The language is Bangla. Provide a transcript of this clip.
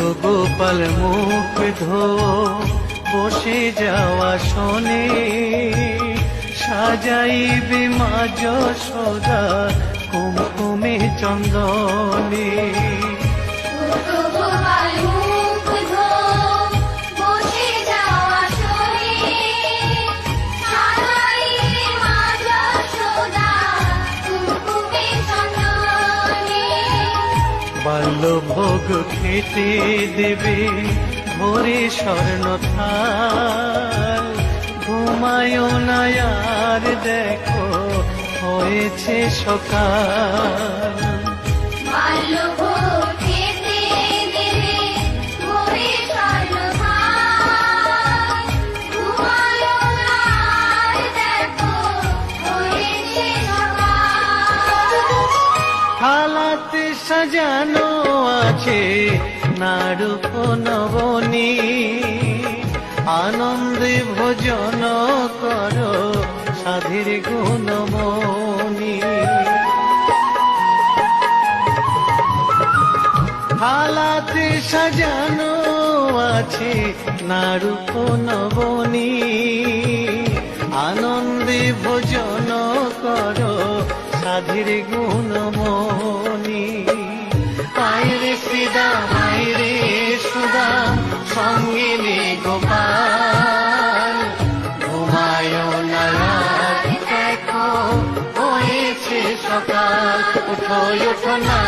ওঠো গোপাল মুখ ধো বসে যাওয়া শোনে সাজাইবে মা যশোদা কুমকুমে চন্দনে বাল্যভোগ খেতে দেবে ভোরে স্বর্ণ থাল ঘুমায় না আর দেখো হয়েছে সকাল থালাতে সাজানো আছে নাড়ুক নবনী আনন্দে ভোজন করো সাধীর গুণমণি থালাতে সাজানো আছে নাড়ুক নবনী আনন্দে ভোজন করো সাধীর গুণমণি আইরে শ্রীদা আইরে সুদা সঙ্গিনী গোপাল ঘুমায় না দেখো হয়েছে সকাল উঠো উঠো না